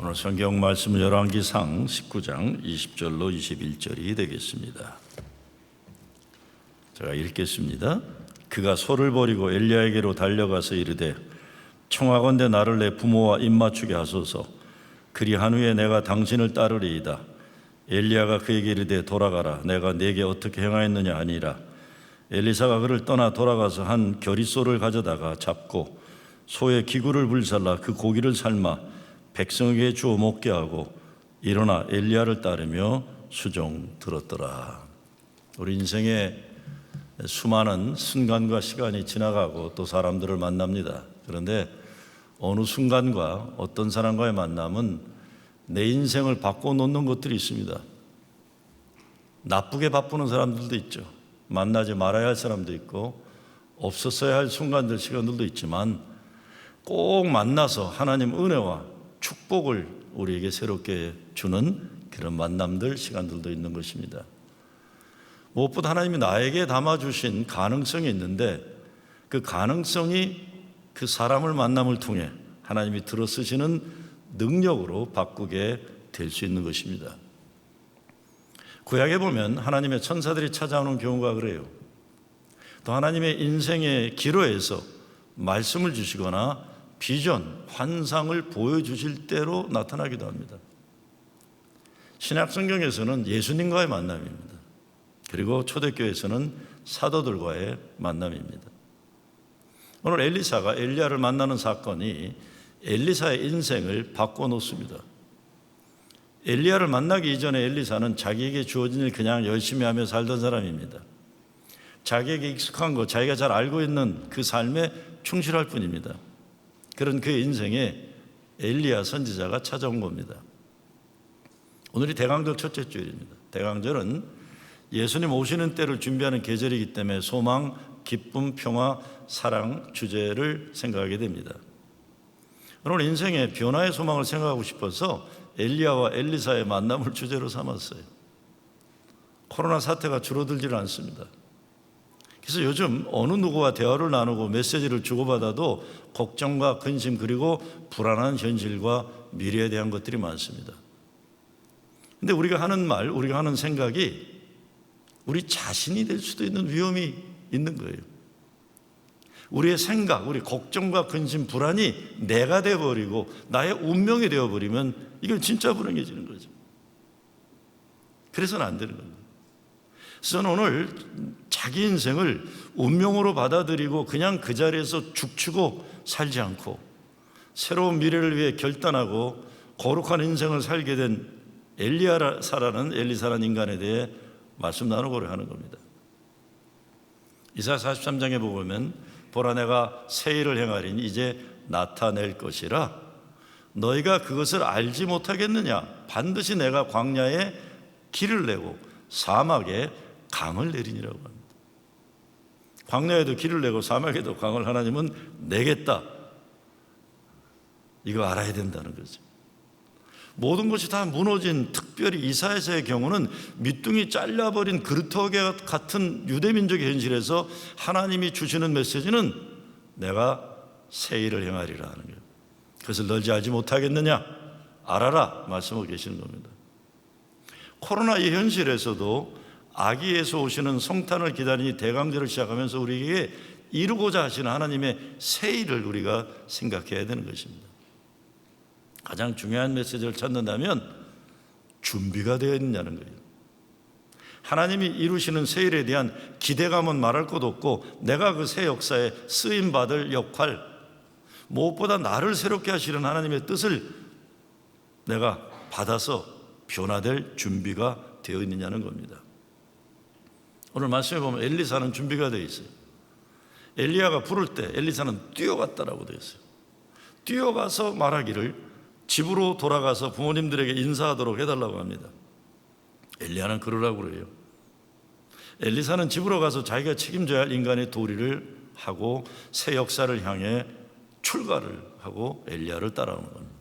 오늘 성경 말씀은 열왕기상 19장 20절로 21절이 되겠습니다. 제가 읽겠습니다. 그가 소를 버리고 엘리야에게로 달려가서 이르되 청하건대 나를 내 부모와 입맞추게 하소서. 그리한 후에 내가 당신을 따르리이다. 엘리야가 그에게 이르되 돌아가라. 내가 네게 어떻게 행하였느냐 하니라. 엘리사가 그를 떠나 돌아가서 한 겨릿소를 가져다가 잡고 소의 기구를 불살라 그 고기를 삶아 백성에게 주어 먹게 하고 일어나 엘리야를 따르며 수종 들었더라. 우리 인생에 수많은 순간과 시간이 지나가고 또 사람들을 만납니다. 그런데 어느 순간과 어떤 사람과의 만남은 내 인생을 바꿔놓는 것들이 있습니다. 나쁘게 바꾸는 사람들도 있죠. 만나지 말아야 할 사람도 있고 없었어야 할 순간들, 시간들도 있지만 꼭 만나서 하나님 은혜와 축복을 우리에게 새롭게 주는 그런 만남들, 시간들도 있는 것입니다. 무엇보다 하나님이 나에게 담아주신 가능성이 있는데 그 가능성이 그 사람을 만남을 통해 하나님이 들어쓰시는 능력으로 바꾸게 될 수 있는 것입니다. 구약에 보면 하나님의 천사들이 찾아오는 경우가 그래요. 또 하나님의 인생의 기로에서 말씀을 주시거나 비전, 환상을 보여주실 대로 나타나기도 합니다. 신약 성경에서는 예수님과의 만남입니다. 그리고 초대교회에서는 사도들과의 만남입니다. 오늘 엘리사가 엘리야를 만나는 사건이 엘리사의 인생을 바꿔놓습니다. 엘리야를 만나기 이전에 엘리사는 자기에게 주어진 일 그냥 열심히 하며 살던 사람입니다. 자기에게 익숙한 것, 자기가 잘 알고 있는 그 삶에 충실할 뿐입니다. 그런 그의 인생에 엘리야 선지자가 찾아온 겁니다. 오늘이 대강절 첫째 주일입니다. 대강절은 예수님 오시는 때를 준비하는 계절이기 때문에 소망, 기쁨, 평화, 사랑 주제를 생각하게 됩니다. 오늘 인생의 변화의 소망을 생각하고 싶어서 엘리야와 엘리사의 만남을 주제로 삼았어요. 코로나 사태가 줄어들지를 않습니다. 그래서 요즘 어느 누구와 대화를 나누고 메시지를 주고받아도 걱정과 근심 그리고 불안한 현실과 미래에 대한 것들이 많습니다. 근데 우리가 하는 말, 우리가 하는 생각이 우리 자신이 될 수도 있는 위험이 있는 거예요. 우리의 생각, 우리 걱정과 근심, 불안이 내가 되어버리고 나의 운명이 되어버리면 이건 진짜 불행해지는 거죠. 그래서는 안 되는 겁니다. 그래서 저는 오늘 자기 인생을 운명으로 받아들이고 그냥 그 자리에서 죽치고 살지 않고 새로운 미래를 위해 결단하고 거룩한 인생을 살게 된 엘리사라는 인간에 대해 말씀 나누고자 하는 겁니다. 이사야 43장에 보면 보라 내가 새 일을 행하리니 이제 나타낼 것이라 너희가 그것을 알지 못하겠느냐. 반드시 내가 광야에 길을 내고 사막에 강을 내리니라고 합니다. 광야에도 길을 내고 사막에도 강을 하나님은 내겠다. 이거 알아야 된다는 거죠. 모든 것이 다 무너진, 특별히 이사야서의 경우는 밑둥이 잘려버린 그루터기 같은 유대민족의 현실에서 하나님이 주시는 메시지는 내가 새 일을 행하리라 하는 거예요. 그것을 너희 알지 못하겠느냐? 알아라 말씀하고 계시는 겁니다. 코로나의 현실에서도 아기에서 오시는 성탄을 기다리니 대강절을 시작하면서 우리에게 이루고자 하시는 하나님의 새 일을 우리가 생각해야 되는 것입니다. 가장 중요한 메시지를 찾는다면 준비가 되어 있느냐는 거예요. 하나님이 이루시는 새 일에 대한 기대감은 말할 것 없고 내가 그 새 역사에 쓰임받을 역할, 무엇보다 나를 새롭게 하시는 하나님의 뜻을 내가 받아서 변화될 준비가 되어 있느냐는 겁니다. 오늘 말씀에 보면 엘리사는 준비가 되어 있어요. 엘리야가 부를 때 엘리사는 뛰어갔다라고 되어 있어요. 뛰어가서 말하기를 집으로 돌아가서 부모님들에게 인사하도록 해달라고 합니다. 엘리야는 그러라고 그래요. 엘리사는 집으로 가서 자기가 책임져야 할 인간의 도리를 하고 새 역사를 향해 출가를 하고 엘리야를 따라오는 겁니다.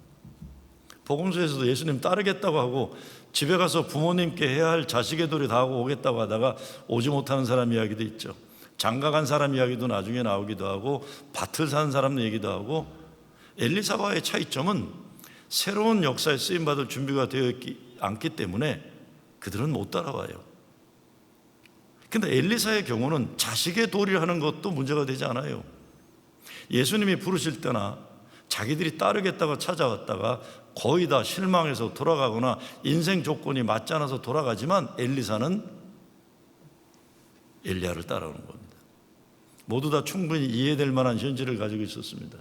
복음서에서도 예수님 따르겠다고 하고 집에 가서 부모님께 해야 할 자식의 도리 다 하고 오겠다고 하다가 오지 못하는 사람 이야기도 있죠. 장가간 사람 이야기도 나중에 나오기도 하고 밭을 사는 사람 얘기도 하고 엘리사와의 차이점은 새로운 역사에 쓰임받을 준비가 되어 있지 않기 때문에 그들은 못 따라와요. 근데 엘리사의 경우는 자식의 도리를 하는 것도 문제가 되지 않아요. 예수님이 부르실 때나 자기들이 따르겠다고 찾아왔다가 거의 다 실망해서 돌아가거나 인생 조건이 맞지 않아서 돌아가지만 엘리사는 엘리야를 따라오는 겁니다. 모두 다 충분히 이해될 만한 현실을 가지고 있었습니다.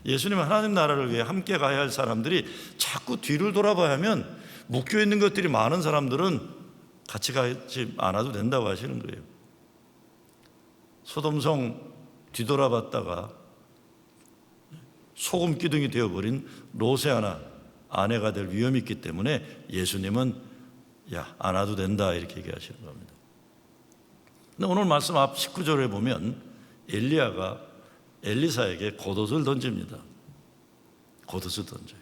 예수님은 하나님 나라를 위해 함께 가야 할 사람들이 자꾸 뒤를 돌아봐야 하면 묶여있는 것들이 많은 사람들은 같이 가지 않아도 된다고 하시는 거예요. 소돔성 뒤돌아봤다가 소금 기둥이 되어버린 롯의 하나 아내가 될 위험이 있기 때문에 예수님은 야, 안 와도 된다 이렇게 얘기하시는 겁니다. 근데 오늘 말씀 앞 19절에 보면 엘리야가 엘리사에게 겉옷을 던집니다. 겉옷을 던져요.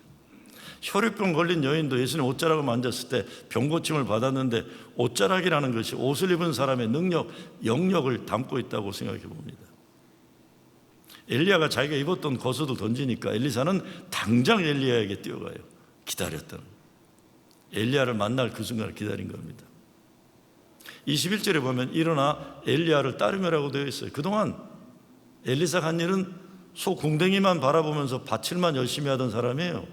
혈유병 걸린 여인도 예수님 옷자락을 만졌을 때 병고침을 받았는데 옷자락이라는 것이 옷을 입은 사람의 능력, 영역을 담고 있다고 생각해 봅니다. 엘리야가 자기가 입었던 겉옷을 던지니까 엘리사는 당장 엘리야에게 뛰어가요. 기다렸던 엘리야를 만날 그 순간을 기다린 겁니다. 21절에 보면 일어나 엘리야를 따르며라고 되어 있어요. 그동안 엘리사가 한 일은 소 궁뎅이만 바라보면서 밭일만 열심히 하던 사람이에요.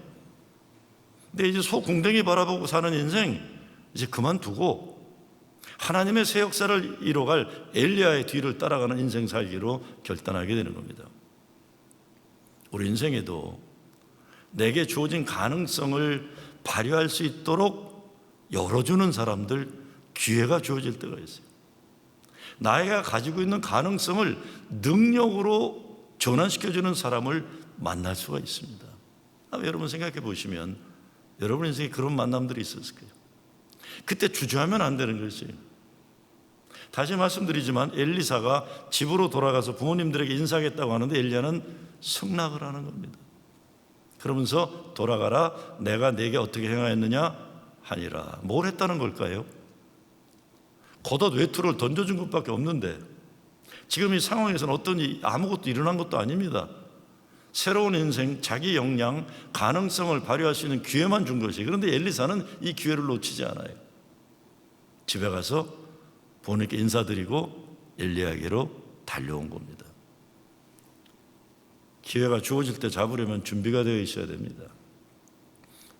근데 이제 소 궁뎅이 바라보고 사는 인생 이제 그만두고 하나님의 새 역사를 이뤄갈 엘리야의 뒤를 따라가는 인생 살기로 결단하게 되는 겁니다. 우리 인생에도 내게 주어진 가능성을 발휘할 수 있도록 열어주는 사람들, 기회가 주어질 때가 있어요. 나이가 가지고 있는 가능성을 능력으로 전환시켜주는 사람을 만날 수가 있습니다. 여러분 생각해 보시면 여러분 인생에 그런 만남들이 있었을 거예요. 그때 주저하면 안 되는 것이에요. 다시 말씀드리지만 엘리사가 집으로 돌아가서 부모님들에게 인사하겠다고 하는데 엘리야는 승낙을 하는 겁니다. 그러면서 돌아가라, 내가 내게 어떻게 행하였느냐 하니라. 뭘 했다는 걸까요? 겉옷 외투를 던져준 것밖에 없는데 지금 이 상황에서는 어떤 아무것도 일어난 것도 아닙니다. 새로운 인생, 자기 역량, 가능성을 발휘할 수 있는 기회만 준 것이에요. 그런데 엘리사는 이 기회를 놓치지 않아요. 집에 가서 부모님께 인사드리고 엘리야에게로 달려온 겁니다. 기회가 주어질 때 잡으려면 준비가 되어 있어야 됩니다.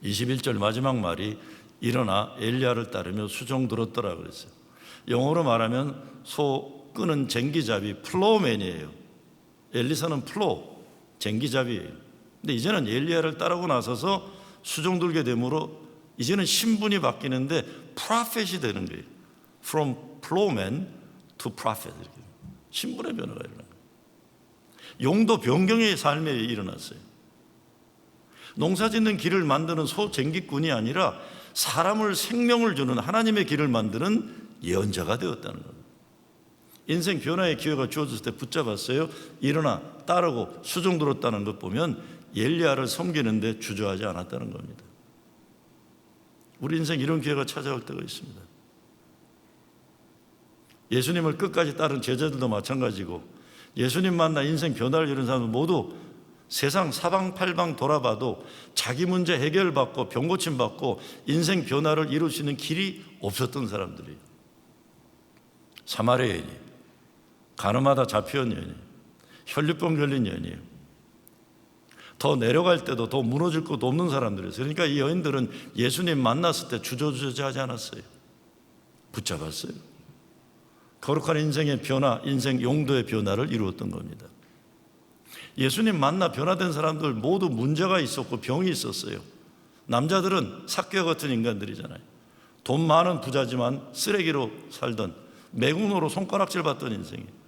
21절 마지막 말이 일어나 엘리야를 따르며 수종 들었더라 그랬어요. 영어로 말하면 소 끄는 쟁기잡이 플로우맨이에요. 엘리사는 플로우, 쟁기잡이에요. 근데 이제는 엘리야를 따르고 나서서 수종 들게 되므로 이제는 신분이 바뀌는데 프로펫이 되는 거예요. From plowman to prophet. 신분의 변화가 일어나요. 용도 변경의 삶에 일어났어요. 농사짓는 길을 만드는 소쟁기꾼이 아니라 사람을 생명을 주는 하나님의 길을 만드는 예언자가 되었다는 겁니다. 인생 변화의 기회가 주어졌을 때 붙잡았어요. 일어나 따르고 수종 들었다는 것 보면 엘리야를 섬기는데 주저하지 않았다는 겁니다. 우리 인생 이런 기회가 찾아올 때가 있습니다. 예수님을 끝까지 따른 제자들도 마찬가지고 예수님 만나 인생 변화를 이룬 사람들 모두 세상 사방팔방 돌아봐도 자기 문제 해결받고 병고침 받고 인생 변화를 이룰 수 있는 길이 없었던 사람들이에요. 사마리아 여인이 가늠하다 잡혀온 여인이에요. 혈류병 걸린 여인이에요. 더 내려갈 때도 더 무너질 것도 없는 사람들이에요. 그러니까 이 여인들은 예수님 만났을 때 주저주저하지 않았어요. 붙잡았어요. 거룩한 인생의 변화, 인생 용도의 변화를 이루었던 겁니다. 예수님 만나 변화된 사람들 모두 문제가 있었고 병이 있었어요. 남자들은 삭개와 같은 인간들이잖아요. 돈 많은 부자지만 쓰레기로 살던, 매국노로 손가락질 받던 인생이에요.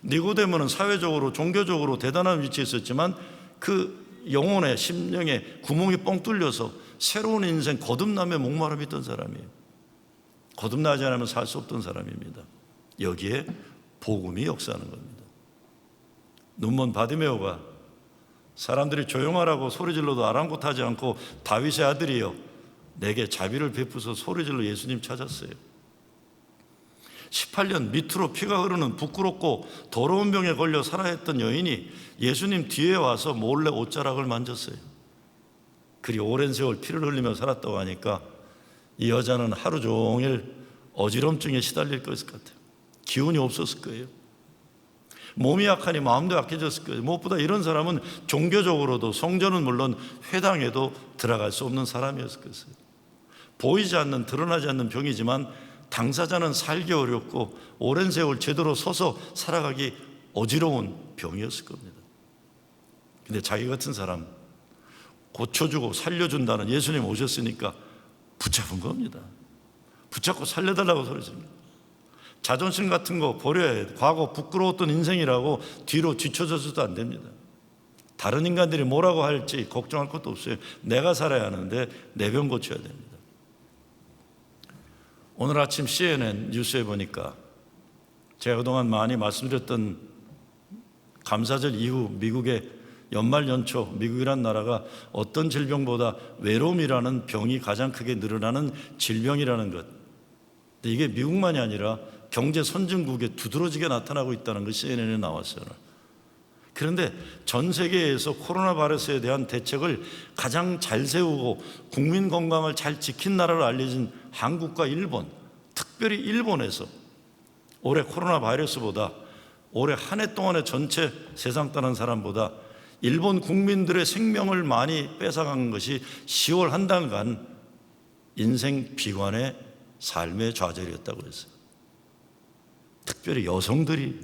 니고데모는 사회적으로 종교적으로 대단한 위치에 있었지만 그 영혼의 심령에 구멍이 뻥 뚫려서 새로운 인생 거듭남에 목마름이 있던 사람이에요. 거듭나지 않으면 살 수 없던 사람입니다. 여기에 복음이 역사하는 겁니다. 눈먼 바디메오가 사람들이 조용하라고 소리질러도 아랑곳하지 않고 다윗의 아들이여 내게 자비를 베푸서 소리질러 예수님 찾았어요. 18년 밑으로 피가 흐르는 부끄럽고 더러운 병에 걸려 살아야 했던 여인이 예수님 뒤에 와서 몰래 옷자락을 만졌어요. 그리 오랜 세월 피를 흘리며 살았다고 하니까 이 여자는 하루 종일 어지럼증에 시달릴 것 같아요. 기운이 없었을 거예요. 몸이 약하니 마음도 약해졌을 거예요. 무엇보다 이런 사람은 종교적으로도, 성전은 물론 회당에도 들어갈 수 없는 사람이었을 것이에요. 보이지 않는, 드러나지 않는 병이지만 당사자는 살기 어렵고 오랜 세월 제대로 서서 살아가기 어지러운 병이었을 겁니다. 근데 자기 같은 사람 고쳐주고 살려준다는 예수님 오셨으니까 붙잡은 겁니다. 붙잡고 살려달라고 소리칩니다. 자존심 같은 거 버려야 해요. 과거 부끄러웠던 인생이라고 뒤로 뒤쳐져서도 안 됩니다. 다른 인간들이 뭐라고 할지 걱정할 것도 없어요. 내가 살아야 하는데 내 병 고쳐야 됩니다. 오늘 아침 CNN 뉴스에 보니까 제가 그동안 많이 말씀드렸던 감사절 이후 미국의 연말 연초, 미국이란 나라가 어떤 질병보다 외로움이라는 병이 가장 크게 늘어나는 질병이라는 것. 근데 이게 미국만이 아니라 경제 선진국에 두드러지게 나타나고 있다는 것이 CNN에 나왔어요. 그런데 전 세계에서 코로나 바이러스에 대한 대책을 가장 잘 세우고 국민 건강을 잘 지킨 나라로 알려진 한국과 일본, 특별히 일본에서 올해 코로나 바이러스보다 올해 한 해 동안의 전체 세상 떠난 사람보다 일본 국민들의 생명을 많이 뺏어간 것이 10월 한 달간 인생 비관의 삶의 좌절이었다고 했어요. 특별히 여성들이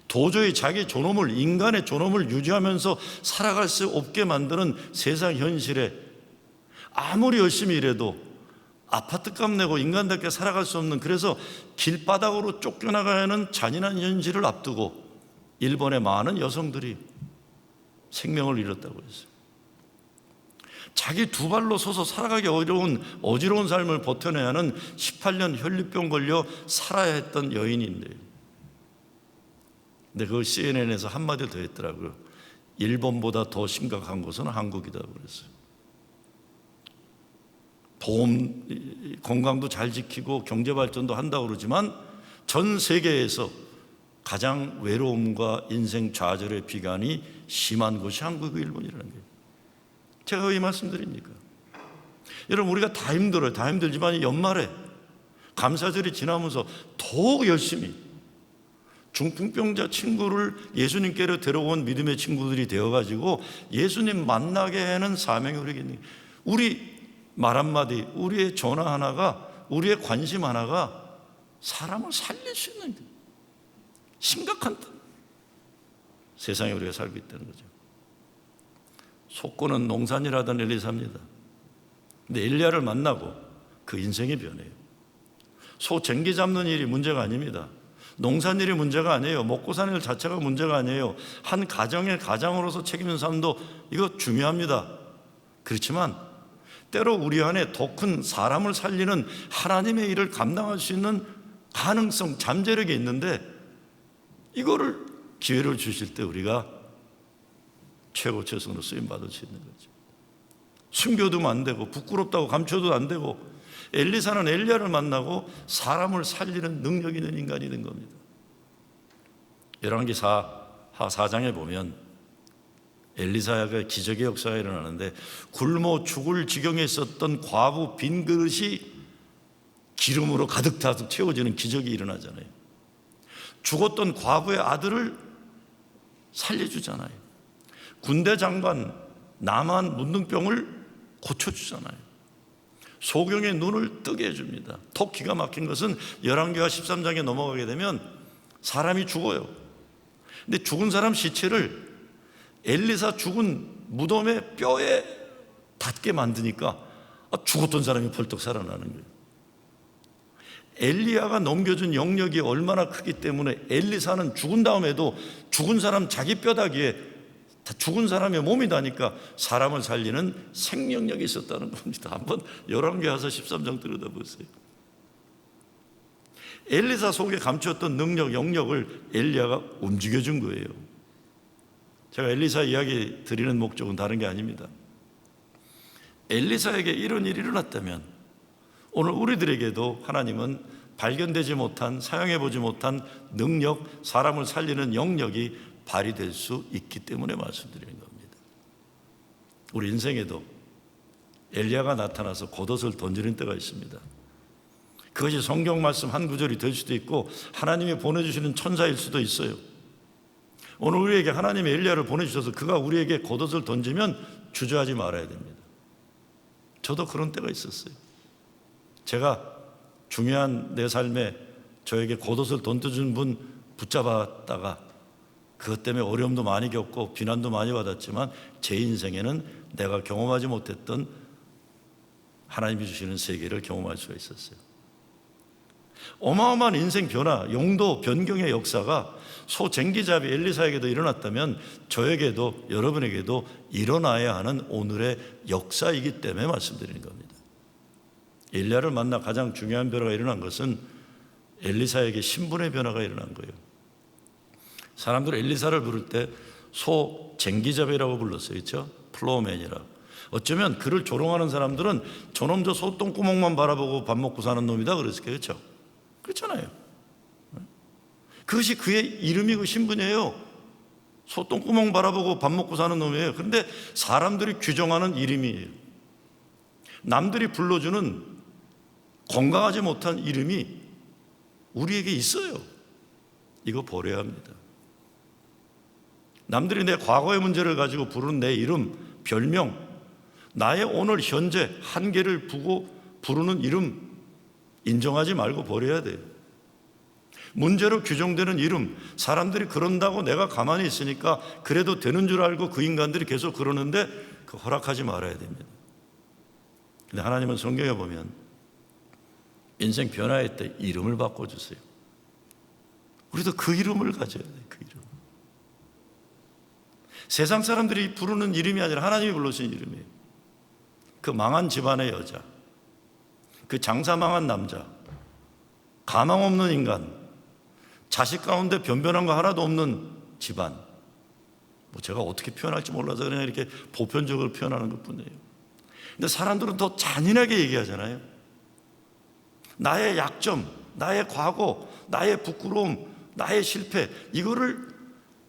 도저히 자기 존엄을, 인간의 존엄을 유지하면서 살아갈 수 없게 만드는 세상 현실에 아무리 열심히 일해도 아파트값 내고 인간답게 살아갈 수 없는, 그래서 길바닥으로 쫓겨나가야 하는 잔인한 현실을 앞두고 일본의 많은 여성들이 생명을 잃었다고 했어요. 자기 두 발로 서서 살아가기 어지러운 삶을 버텨내야 하는 18년 혈류병 걸려 살아야 했던 여인인데, 근데 그걸 CNN에서 한마디 더 했더라고요. 일본보다 더 심각한 것은 한국이다 그랬어요. 보험, 건강도 잘 지키고 경제 발전도 한다고 그러지만 전 세계에서 가장 외로움과 인생 좌절의 비관이 심한 곳이 한국과 일본이라는 거예요. 제가 왜 이 말씀드립니까? 여러분, 우리가 다 힘들어요. 다 힘들지만 이 연말에 감사절이 지나면서 더욱 열심히 중풍병자 친구를 예수님께로 데려온 믿음의 친구들이 되어가지고 예수님 만나게 하는 사명이 우리에게, 우리 말 한마디, 우리의 전화 하나가, 우리의 관심 하나가 사람을 살릴 수 있는 심각한 세상에 우리가 살고 있다는 거죠. 속고는 농산이라던 엘리사입니다. 근데 엘리야를 만나고 그 인생이 변해요. 소 쟁기 잡는 일이 문제가 아닙니다. 농산일이 문제가 아니에요. 먹고 사는 일 자체가 문제가 아니에요. 한 가정의 가장으로서 책임진 삶도 이거 중요합니다. 그렇지만 때로 우리 안에 더 큰 사람을 살리는 하나님의 일을 감당할 수 있는 가능성, 잠재력이 있는데 이거를 기회를 주실 때 우리가 최고 최선으로 쓰임받을 수 있는 거죠. 숨겨두면 안 되고 부끄럽다고 감춰도 안 되고, 엘리사는 엘리야를 만나고 사람을 살리는 능력이 있는 인간이 된 겁니다. 열왕기하 4장에 보면 엘리사가 기적의 역사가 일어나는데 굶어 죽을 지경에 있었던 과부 빈 그릇이 기름으로 가득 채워지는 기적이 일어나잖아요. 죽었던 과부의 아들을 살려주잖아요. 군대 장관 나만 문둥병을 고쳐주잖아요. 소경의 눈을 뜨게 해줍니다. 더 기가 막힌 것은 열왕기하 13장에 넘어가게 되면 사람이 죽어요. 근데 죽은 사람 시체를 엘리사 죽은 무덤의 뼈에 닿게 만드니까 죽었던 사람이 벌떡 살아나는 거예요. 엘리야가 넘겨준 영역이 얼마나 크기 때문에 엘리사는 죽은 다음에도 죽은 사람 자기 뼈다귀에 죽은 사람의 몸이 다니까 사람을 살리는 생명력이 있었다는 겁니다. 한번 열왕기하서 13장 들여다보세요. 엘리사 속에 감추었던 능력, 영역을 엘리야가 움직여준 거예요. 제가 엘리사 이야기 드리는 목적은 다른 게 아닙니다. 엘리사에게 이런 일이 일어났다면 오늘 우리들에게도 하나님은 발견되지 못한, 사용해보지 못한 능력, 사람을 살리는 영역이 발휘될 수 있기 때문에 말씀드리는 겁니다. 우리 인생에도 엘리야가 나타나서 겉옷을 던지는 때가 있습니다. 그것이 성경 말씀 한 구절이 될 수도 있고 하나님이 보내주시는 천사일 수도 있어요. 오늘 우리에게 하나님의 엘리야를 보내주셔서 그가 우리에게 겉옷을 던지면 주저하지 말아야 됩니다. 저도 그런 때가 있었어요. 제가 중요한 내 삶에 저에게 겉옷을 던져준 분 붙잡았다가 그것 때문에 어려움도 많이 겪고 비난도 많이 받았지만 제 인생에는 내가 경험하지 못했던 하나님이 주시는 세계를 경험할 수가 있었어요. 어마어마한 인생 변화, 용도 변경의 역사가 소쟁기잡이 엘리사에게도 일어났다면 저에게도 여러분에게도 일어나야 하는 오늘의 역사이기 때문에 말씀드리는 겁니다. 엘리야를 만나 가장 중요한 변화가 일어난 것은 엘리사에게 신분의 변화가 일어난 거예요. 사람들은 엘리사를 부를 때 소쟁기잡이라고 불렀어요. 그렇죠? 플로우맨이라. 어쩌면 그를 조롱하는 사람들은 저놈 저 소똥구멍만 바라보고 밥 먹고 사는 놈이다 그랬을 거예요. 그렇죠? 그렇잖아요. 그것이 그의 이름이고 신분이에요. 소똥구멍 바라보고 밥 먹고 사는 놈이에요. 그런데 사람들이 규정하는 이름이에요. 남들이 불러주는 건강하지 못한 이름이 우리에게 있어요. 이거 버려야 합니다. 남들이 내 과거의 문제를 가지고 부르는 내 이름, 별명, 나의 오늘 현재 한계를 보고 부르는 이름 인정하지 말고 버려야 돼요. 문제로 규정되는 이름, 사람들이 그런다고 내가 가만히 있으니까 그래도 되는 줄 알고 그 인간들이 계속 그러는데 그 허락하지 말아야 됩니다. 근데 하나님은 성경에 보면 인생 변화할 때 이름을 바꿔주세요. 우리도 그 이름을 가져야 돼요. 그 이름. 세상 사람들이 부르는 이름이 아니라 하나님이 불러주신 이름이에요. 그 망한 집안의 여자, 그 장사 망한 남자, 가망 없는 인간, 자식 가운데 변변한 거 하나도 없는 집안. 뭐 제가 어떻게 표현할지 몰라서 그냥 이렇게 보편적으로 표현하는 것뿐이에요. 근데 사람들은 더 잔인하게 얘기하잖아요. 나의 약점, 나의 과거, 나의 부끄러움, 나의 실패, 이거를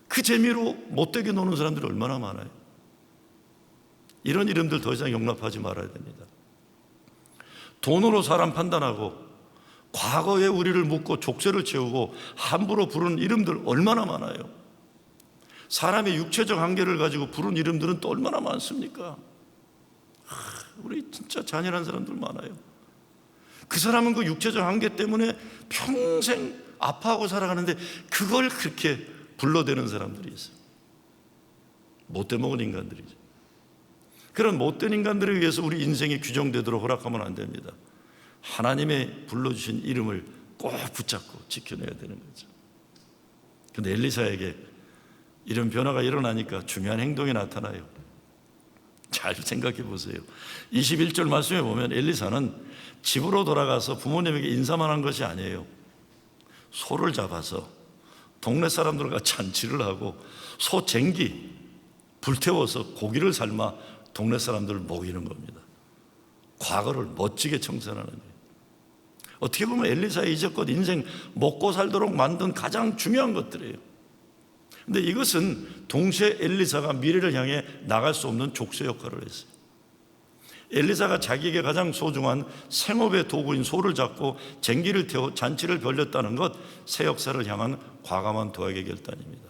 그 재미로 못되게 노는 사람들이 얼마나 많아요. 이런 이름들 더 이상 용납하지 말아야 됩니다. 돈으로 사람 판단하고 과거에 우리를 묻고 족쇄를 채우고 함부로 부르는 이름들 얼마나 많아요. 사람의 육체적 한계를 가지고 부르는 이름들은 또 얼마나 많습니까? 우리 진짜 잔인한 사람들 많아요. 그 사람은 그 육체적 한계 때문에 평생 아파하고 살아가는데 그걸 그렇게 불러대는 사람들이 있어요. 못돼 먹은 인간들이죠. 그런 못된 인간들에 의해서 우리 인생이 규정되도록 허락하면 안 됩니다. 하나님의 불러주신 이름을 꼭 붙잡고 지켜내야 되는 거죠. 그런데 엘리사에게 이런 변화가 일어나니까 중요한 행동이 나타나요. 잘 생각해 보세요. 21절 말씀에 보면 엘리사는 집으로 돌아가서 부모님에게 인사만 한 것이 아니에요. 소를 잡아서 동네 사람들과 잔치를 하고 소 쟁기 불태워서 고기를 삶아 동네 사람들을 먹이는 겁니다. 과거를 멋지게 청산하는 거예요. 어떻게 보면 엘리사의 이제껏 인생 먹고 살도록 만든 가장 중요한 것들이에요. 근데 이것은 동시에 엘리사가 미래를 향해 나갈 수 없는 족쇄 역할을 했어요. 엘리사가 자기에게 가장 소중한 생업의 도구인 소를 잡고 쟁기를 태워 잔치를 벌였다는 것, 새 역사를 향한 과감한 도약의 결단입니다.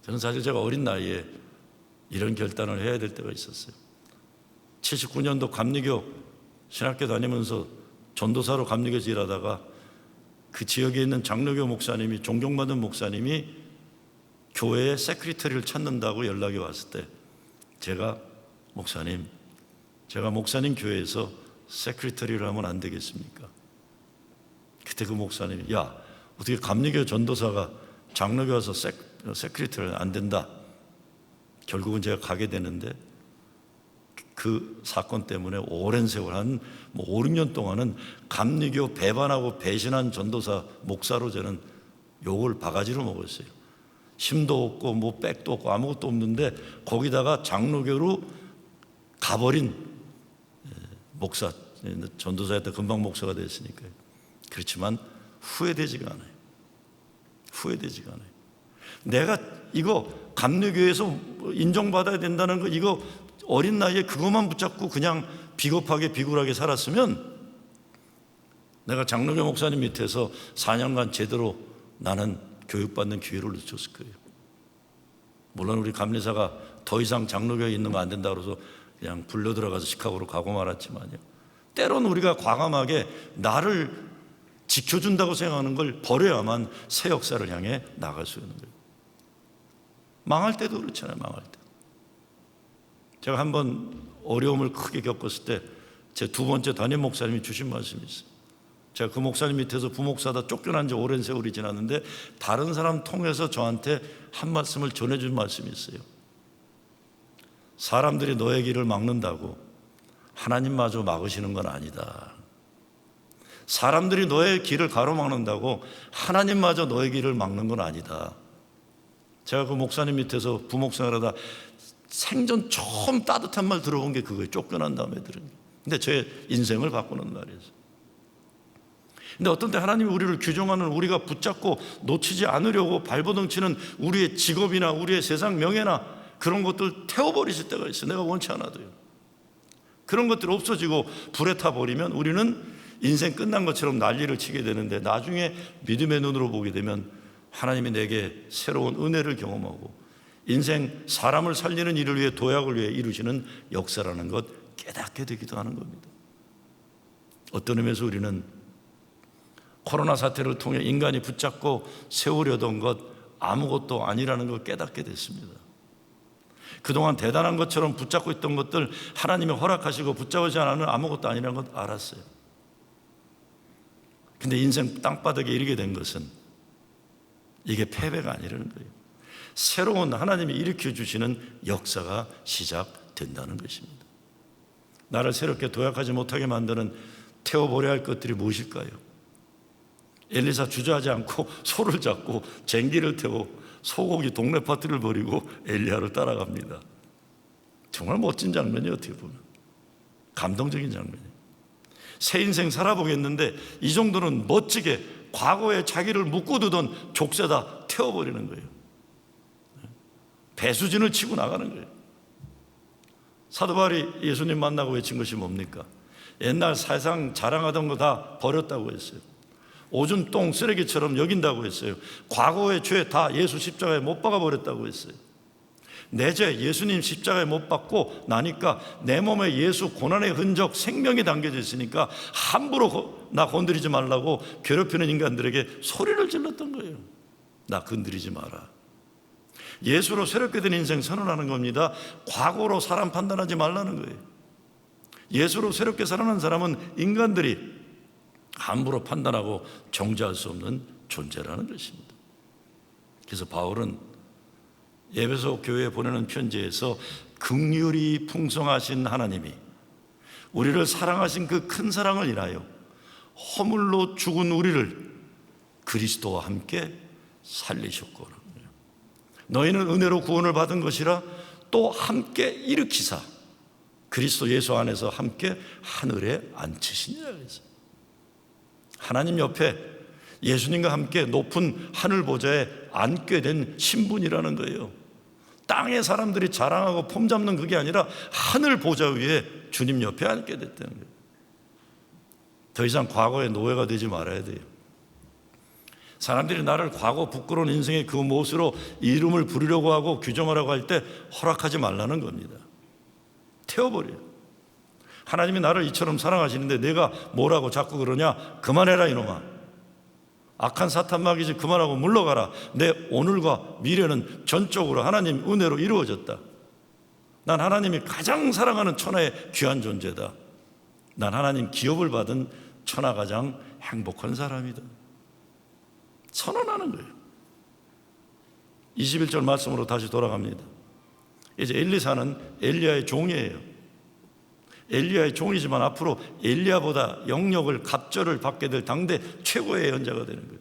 저는 사실 제가 어린 나이에 이런 결단을 해야 될 때가 있었어요. 79년도 감리교 신학교 다니면서 전도사로 감리교에서 일하다가 그 지역에 있는 장로교 목사님이, 존경받은 목사님이 교회에 세크리터리를 찾는다고 연락이 왔을 때 제가 목사님 교회에서 세크리터리를 하면 안 되겠습니까? 그때 그 목사님이 야, 어떻게 감리교 전도사가 장로교 와서 세크리터리는 안 된다. 결국은 제가 가게 되는데 그 사건 때문에 오랜 세월 한 5, 6년 동안은 감리교 배반하고 배신한 전도사 목사로 저는 욕을 바가지로 먹었어요. 힘도 없고 뭐 백도 없고 아무것도 없는데 거기다가 장로교로 가버린 목사, 전도사였다 금방 목사가 됐으니까요. 그렇지만 후회되지가 않아요. 후회되지가 않아요. 내가 이거 감리교에서 인정받아야 된다는 거, 이거 어린 나이에 그것만 붙잡고 그냥 비겁하게 비굴하게 살았으면 내가 장로교 목사님 밑에서 4년간 제대로 나는 교육받는 기회를 놓쳤을 거예요. 물론 우리 감리사가 더 이상 장로교에 있는 거 안 된다 그래서 그냥 불려 들어가서 시카고로 가고 말았지만요, 때로는 우리가 과감하게 나를 지켜준다고 생각하는 걸 버려야만 새 역사를 향해 나갈 수 있는 거예요. 망할 때도 그렇잖아요. 망할 때. 제가 한번 어려움을 크게 겪었을 때 제 두 번째 담임 목사님이 주신 말씀이 있어요. 제가 그 목사님 밑에서 부목사다 쫓겨난 지 오랜 세월이 지났는데 다른 사람 통해서 저한테 한 말씀을 전해준 말씀이 있어요. 사람들이 너의 길을 막는다고 하나님마저 막으시는 건 아니다. 사람들이 너의 길을 가로막는다고 하나님마저 너의 길을 막는 건 아니다. 제가 그 목사님 밑에서 부목사를 하다 생전 처음 따뜻한 말 들어본 게 그거예요. 쫓겨난 다음에 들은 게. 근데 제 인생을 바꾸는 말이었어요. 근데 어떤 때 하나님이 우리를 규정하는, 우리가 붙잡고 놓치지 않으려고 발버둥치는 우리의 직업이나 우리의 세상 명예나 그런 것들 태워버리실 때가 있어요. 내가 원치 않아도요. 그런 것들이 없어지고 불에 타버리면 우리는 인생 끝난 것처럼 난리를 치게 되는데, 나중에 믿음의 눈으로 보게 되면 하나님이 내게 새로운 은혜를 경험하고 인생 사람을 살리는 일을 위해, 도약을 위해 이루시는 역사라는 것 깨닫게 되기도 하는 겁니다. 어떤 의미에서 우리는 코로나 사태를 통해 인간이 붙잡고 세우려던 것 아무것도 아니라는 걸 깨닫게 됐습니다. 그동안 대단한 것처럼 붙잡고 있던 것들 하나님이 허락하시고 붙잡지 않으면 아무것도 아니라는 것 알았어요. 근데 인생 땅바닥에 이르게 된 것은 이게 패배가 아니라는 거예요. 새로운 하나님이 일으켜 주시는 역사가 시작된다는 것입니다. 나를 새롭게 도약하지 못하게 만드는 태워버려야 할 것들이 무엇일까요? 엘리사 주저하지 않고 소를 잡고 쟁기를 태워 소고기 동네 파티를 벌이고 엘리야를 따라갑니다. 정말 멋진 장면이에요. 어떻게 보면 감동적인 장면이에요. 새 인생 살아보겠는데 이 정도는 멋지게 과거에 자기를 묶어두던 족쇄다 태워버리는 거예요. 배수진을 치고 나가는 거예요. 사도 바울이 예수님 만나고 외친 것이 뭡니까? 옛날 세상 자랑하던 거 다 버렸다고 했어요. 오줌 똥 쓰레기처럼 여긴다고 했어요. 과거의 죄 다 예수 십자가에 못 박아 버렸다고 했어요. 내 죄 예수님 십자가에 못 박고 나니까 내 몸에 예수 고난의 흔적, 생명이 담겨져 있으니까 함부로 나 건드리지 말라고 괴롭히는 인간들에게 소리를 질렀던 거예요. 나 건드리지 마라. 예수로 새롭게 된 인생 선언하는 겁니다. 과거로 사람 판단하지 말라는 거예요. 예수로 새롭게 살아난 사람은 인간들이 함부로 판단하고 정죄할 수 없는 존재라는 것입니다. 그래서 바울은 에베소 교회에 보내는 편지에서 긍휼이 풍성하신 하나님이 우리를 사랑하신 그 큰 사랑을 인하여 허물로 죽은 우리를 그리스도와 함께 살리셨고, 너희는 은혜로 구원을 받은 것이라 또 함께 일으키사 그리스도 예수 안에서 함께 하늘에 앉히시니라 그랬어요. 하나님 옆에 예수님과 함께 높은 하늘 보좌에 앉게 된 신분이라는 거예요. 땅의 사람들이 자랑하고 폼잡는 그게 아니라 하늘 보좌 위에 주님 옆에 앉게 됐다는 거예요. 더 이상 과거의 노예가 되지 말아야 돼요. 사람들이 나를 과거 부끄러운 인생의 그 못으로 이름을 부르려고 하고 규정하려고 할 때 허락하지 말라는 겁니다. 태워버려요. 하나님이 나를 이처럼 사랑하시는데 내가 뭐라고 자꾸 그러냐? 그만해라 이놈아. 악한 사탄 마귀지 그만하고 물러가라. 내 오늘과 미래는 전적으로 하나님 은혜로 이루어졌다. 난 하나님이 가장 사랑하는 천하의 귀한 존재다. 난 하나님 기업을 받은 천하 가장 행복한 사람이다. 선언하는 거예요. 21절 말씀으로 다시 돌아갑니다. 이제 엘리사는 엘리야의 종이에요. 엘리야의 종이지만 앞으로 엘리야보다 영역을 갑절을 받게 될 당대 최고의 예언자가 되는 거예요.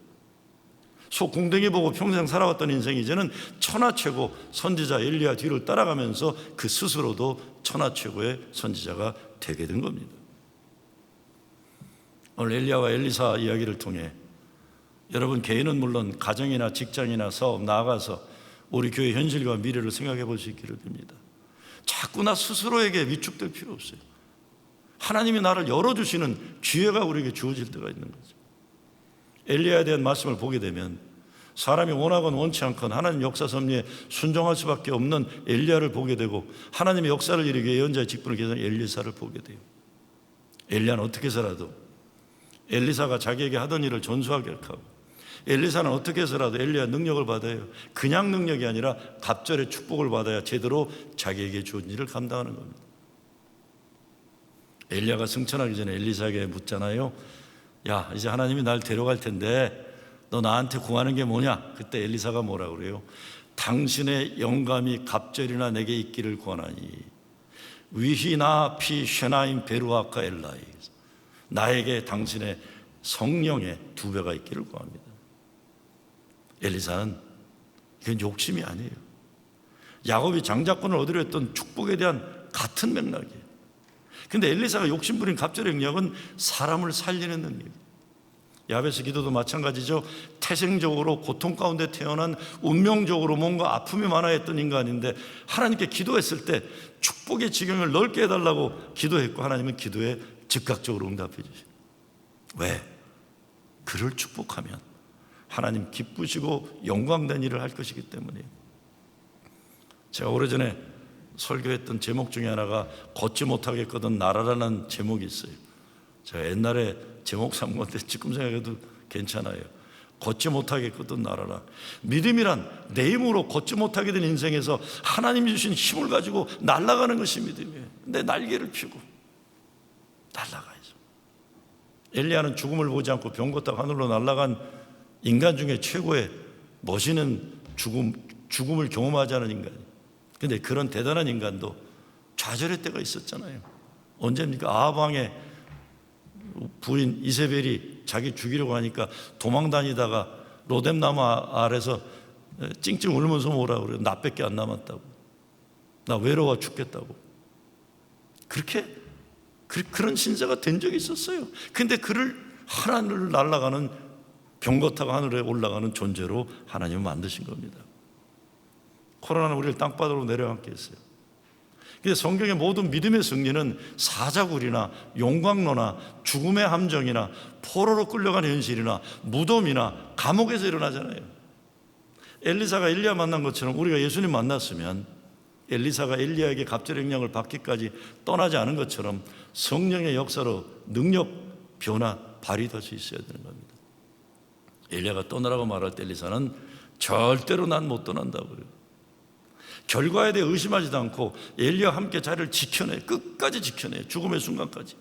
소 궁뎅이 보고 평생 살아왔던 인생이 이제는 천하 최고 선지자 엘리야 뒤를 따라가면서 그 스스로도 천하 최고의 선지자가 되게 된 겁니다. 오늘 엘리야와 엘리사 이야기를 통해 여러분 개인은 물론 가정이나 직장이나 사업 나아가서 우리 교회 현실과 미래를 생각해 볼 수 있기를 빕니다. 자꾸 나 스스로에게 위축될 필요 없어요. 하나님이 나를 열어주시는 기회가 우리에게 주어질 때가 있는 거죠. 엘리야에 대한 말씀을 보게 되면 사람이 원하건 원치 않건 하나님 역사 섭리에 순종할 수밖에 없는 엘리야를 보게 되고, 하나님의 역사를 이루기 위해 예언자의 직분을 계속하는 엘리사를 보게 돼요. 엘리야는 어떻게 해서라도 엘리사가 자기에게 하던 일을 전수하게 하고, 엘리사는 어떻게 해서라도 엘리야 능력을 받아요. 그냥 능력이 아니라 갑절의 축복을 받아야 제대로 자기에게 주어진 일을 감당하는 겁니다. 엘리야가 승천하기 전에 엘리사에게 묻잖아요. 야, 이제 하나님이 날 데려갈 텐데 너 나한테 구하는 게 뭐냐? 그때 엘리사가 뭐라 그래요? 당신의 영감이 갑절이나 내게 있기를 구하나니 위히나 피 쉐나임 베루아카 엘라이, 나에게 당신의 성령의 2배가 있기를 구합니다. 엘리사는 이건 욕심이 아니에요. 야곱이 장자권을 얻으려 했던 축복에 대한 같은 맥락이에요. 근데 엘리사가 욕심부린 갑절의 능력은 사람을 살리는 능력이에요. 야베스 기도도 마찬가지죠. 태생적으로 고통 가운데 태어난 운명적으로 뭔가 아픔이 많아했던 인간인데 하나님께 기도했을 때 축복의 지경을 넓게 해달라고 기도했고, 하나님은 기도에 즉각적으로 응답해 주시죠. 왜? 그를 축복하면 하나님 기쁘시고 영광된 일을 할 것이기 때문이에요. 제가 오래전에 설교했던 제목 중에 하나가 걷지 못하겠거든 나라라는 제목이 있어요. 제가 옛날에 제목 삼은 건데 지금 생각해도 괜찮아요. 걷지 못하겠거든 나라라. 믿음이란 내 힘으로 걷지 못하게 된 인생에서 하나님이 주신 힘을 가지고 날아가는 것이 믿음이에요. 내 날개를 펴고 날아가야죠. 엘리야는 죽음을 보지 않고 병 걷다가 하늘로 날아간 인간 중에 최고의 멋있는 죽음을 경험하지 않은 인간이에요. 근데 그런 대단한 인간도 좌절의 때가 있었잖아요. 언제입니까? 아합 왕의 부인 이세벨이 자기 죽이려고 하니까 도망 다니다가 로뎀나무 아래서 찡찡 울면서 뭐라 그래요? 나밖에 안 남았다고. 나 외로워 죽겠다고. 그런 신세가 된 적이 있었어요. 근데 그를 하늘을 날아가는 병거 타고 하늘에 올라가는 존재로 하나님은 만드신 겁니다. 코로나는 우리를 땅바닥으로 내려앉게 했어요. 근데 성경의 모든 믿음의 승리는 사자굴이나 용광로나 죽음의 함정이나 포로로 끌려간 현실이나 무덤이나 감옥에서 일어나잖아요. 엘리사가 엘리야 만난 것처럼 우리가 예수님 만났으면 엘리사가 엘리야에게 갑절의 영향을 받기까지 떠나지 않은 것처럼 성령의 역사로 능력 변화 발휘될 수 있어야 되는 겁니다. 엘리야가 떠나라고 말할 때 엘리사는 절대로 난 못 떠난다고요. 결과에 대해 의심하지도 않고 엘리야와 함께 자리를 지켜내, 끝까지 지켜내, 죽음의 순간까지.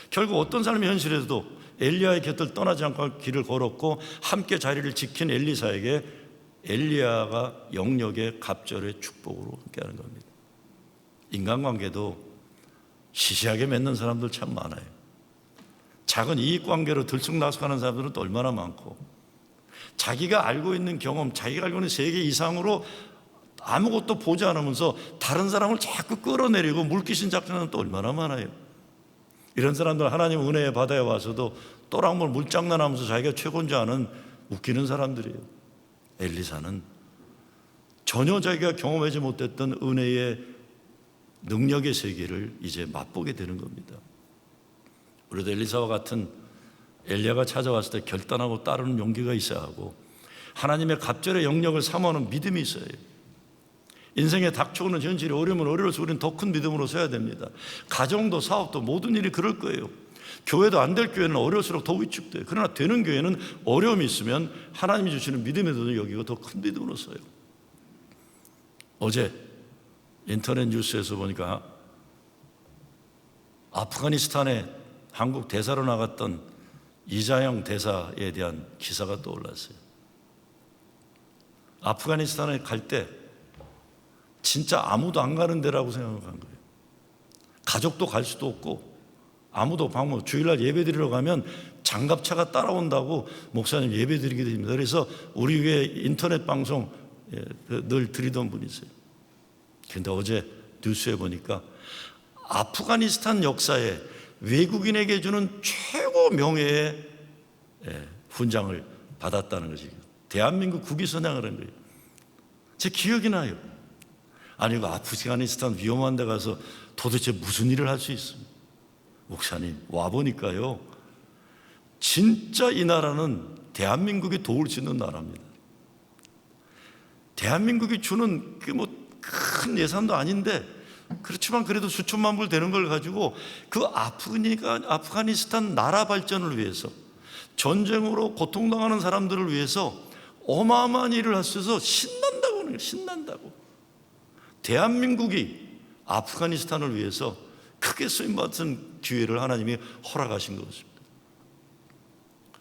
결국 어떤 사람의 현실에서도 엘리야의 곁을 떠나지 않고 길을 걸었고 함께 자리를 지킨 엘리사에게 엘리야가 영역의 갑절의 축복으로 함께하는 겁니다. 인간관계도 시시하게 맺는 사람들 참 많아요. 작은 이익관계로 들쑥날쑥하는 사람들은 또 얼마나 많고, 자기가 알고 있는 경험, 자기가 알고 있는 세계 이상으로 아무것도 보지 않으면서 다른 사람을 자꾸 끌어내리고 물귀신 작전은 또 얼마나 많아요. 이런 사람들 하나님 은혜의 바다에 와서도 또랑물 물장난하면서 자기가 최고인 줄 아는 웃기는 사람들이에요. 엘리사는 전혀 자기가 경험하지 못했던 은혜의 능력의 세계를 이제 맛보게 되는 겁니다. 우리도 엘리사와 같은 엘리야가 찾아왔을 때 결단하고 따르는 용기가 있어야 하고, 하나님의 갑절의 영역을 사모하는 믿음이 있어야 해요. 인생에 닥쳐오는 현실이 어려우면 어려울수록 우리는 더 큰 믿음으로 서야 됩니다. 가정도 사업도 모든 일이 그럴 거예요. 교회도 안 될 교회는 어려울수록 더 위축돼요. 그러나 되는 교회는 어려움이 있으면 하나님이 주시는 믿음의 눈을 여기고 더 큰 믿음으로 서요. 어제 인터넷 뉴스에서 보니까 아프가니스탄에 한국 대사로 나갔던 이자영 대사에 대한 기사가 떠올랐어요. 아프가니스탄에 갈 때 진짜 아무도 안 가는 데라고 생각한 거예요. 가족도 갈 수도 없고 아무도 방문, 주일날 예배 드리러 가면 장갑차가 따라온다고 목사님 예배 드리게 됩니다. 그래서 우리 교회 인터넷 방송 늘 드리던 분이세요. 그런데 어제 뉴스에 보니까 아프가니스탄 역사에 외국인에게 주는 최고 명예의 훈장을 받았다는 것이, 대한민국 국위선양을 한 거예요. 제 기억이 나요. 아니, 그 아프가니스탄 위험한 데 가서 도대체 무슨 일을 할 수 있습니까? 목사님, 와보니까요, 진짜 이 나라는 대한민국이 도울 수 있는 나라입니다. 대한민국이 주는 큰 예산도 아닌데, 그렇지만 그래도 수천만 불 되는 걸 가지고 그 아프가니스탄 나라 발전을 위해서, 전쟁으로 고통당하는 사람들을 위해서 어마어마한 일을 할 수 있어서 신난다고 하는 거예요. 신난다고. 대한민국이 아프가니스탄을 위해서 크게 쓰임받은 기회를 하나님이 허락하신 것입니다.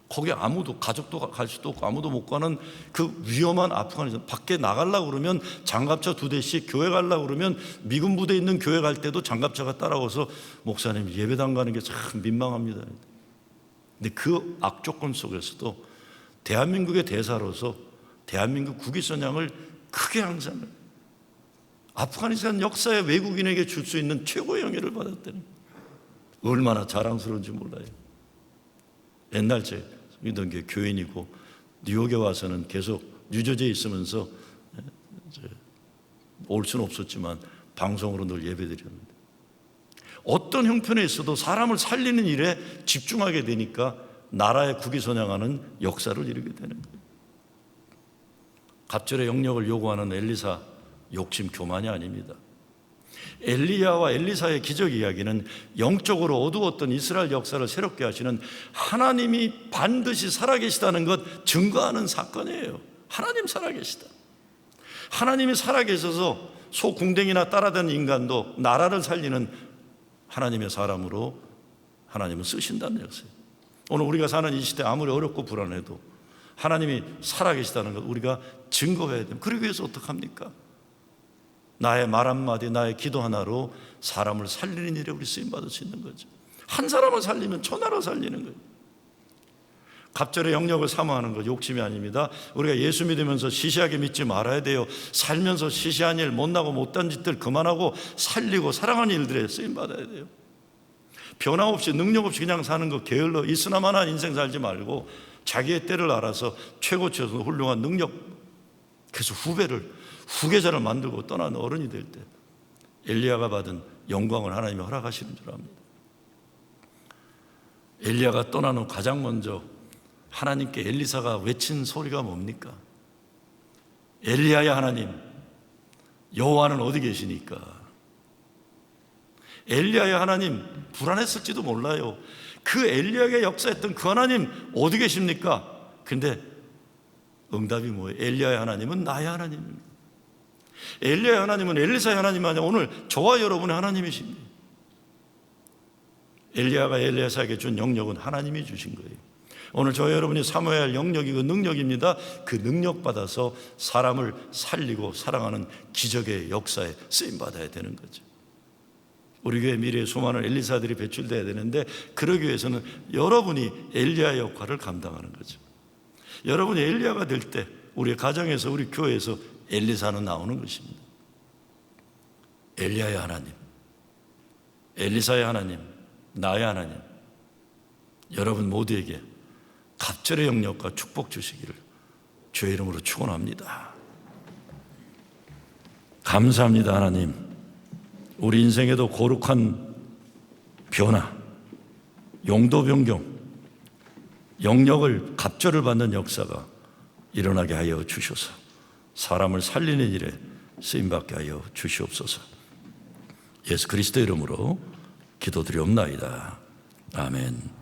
거기 아무도, 가족도 갈 수도 없고 아무도 못 가는 그 위험한 아프가니스탄, 밖에 나가려고 그러면 장갑차 2대씩, 교회 가려고 그러면 미군 부대 있는 교회 갈 때도 장갑차가 따라와서 목사님 예배당 가는 게 참 민망합니다. 근데 그 악조건 속에서도 대한민국의 대사로서 대한민국 국위선양을 크게 항상 아프가니스탄 역사에 외국인에게 줄 수 있는 최고의 영예를 받았다니 얼마나 자랑스러운지 몰라요. 옛날 제 믿던 게 교인이고 뉴욕에 와서는 계속 뉴저지에 있으면서 올 수는 없었지만 방송으로 늘 예배드렸는데, 어떤 형편에 있어도 사람을 살리는 일에 집중하게 되니까 나라의 국위선양하는 역사를 이루게 되는 거예요. 갑절의 영역을 요구하는 엘리사 욕심 교만이 아닙니다. 엘리야와 엘리사의 기적 이야기는 영적으로 어두웠던 이스라엘 역사를 새롭게 하시는 하나님이 반드시 살아계시다는 것 증거하는 사건이에요. 하나님 살아계시다. 하나님이 살아계셔서 소궁뎅이나 따라다니는 인간도 나라를 살리는 하나님의 사람으로 하나님은 쓰신다는 역사예요. 오늘 우리가 사는 이 시대 아무리 어렵고 불안해도 하나님이 살아계시다는 것 우리가 증거해야 됩니다. 그러기 위해서 어떡합니까? 나의 말 한마디, 나의 기도 하나로 사람을 살리는 일에 우리 쓰임받을 수 있는 거죠. 한 사람을 살리면 천하를 살리는 거예요. 갑절의 영역을 사모하는 것 욕심이 아닙니다. 우리가 예수 믿으면서 시시하게 믿지 말아야 돼요. 살면서 시시한 일, 못나고 못한 짓들 그만하고 살리고 사랑하는 일들에 쓰임받아야 돼요. 변화 없이 능력 없이 그냥 사는 거 게을러 있으나마나 인생 살지 말고 자기의 때를 알아서 최고치에서 훌륭한 능력, 그래서 후계자를 만들고 떠난 어른이 될 때 엘리야가 받은 영광을 하나님이 허락하시는 줄 압니다. 엘리야가 떠난 후 가장 먼저 하나님께 엘리사가 외친 소리가 뭡니까? 엘리야야 하나님, 여호와는 어디 계시니까? 엘리야야 하나님, 불안했을지도 몰라요. 그 엘리야가 역사했던 그 하나님 어디 계십니까? 근데 응답이 뭐예요? 엘리야의 하나님은 나의 하나님입니다. 엘리야의 하나님은 엘리사의 하나님이 아니라 오늘 저와 여러분의 하나님이십니다. 엘리야가 엘리사에게 준 영역은 하나님이 주신 거예요. 오늘 저와 여러분이 사모해야 할 영역이 그 능력입니다. 그 능력 받아서 사람을 살리고 사랑하는 기적의 역사에 쓰임받아야 되는 거죠. 우리 교회 미래의 수많은 엘리사들이 배출돼야 되는데 그러기 위해서는 여러분이 엘리야의 역할을 감당하는 거죠. 여러분이 엘리야가 될 때 우리 가정에서 우리 교회에서 엘리사는 나오는 것입니다. 엘리야의 하나님, 엘리사의 하나님, 나의 하나님, 여러분 모두에게 갑절의 영역과 축복 주시기를 주의 이름으로 축원합니다. 감사합니다. 하나님, 우리 인생에도 거룩한 변화, 용도 변경, 영역을 갑절을 받는 역사가 일어나게 하여 주셔서 사람을 살리는 일에 쓰임받게 하여 주시옵소서. 예수 그리스도 이름으로 기도드리옵나이다. 아멘.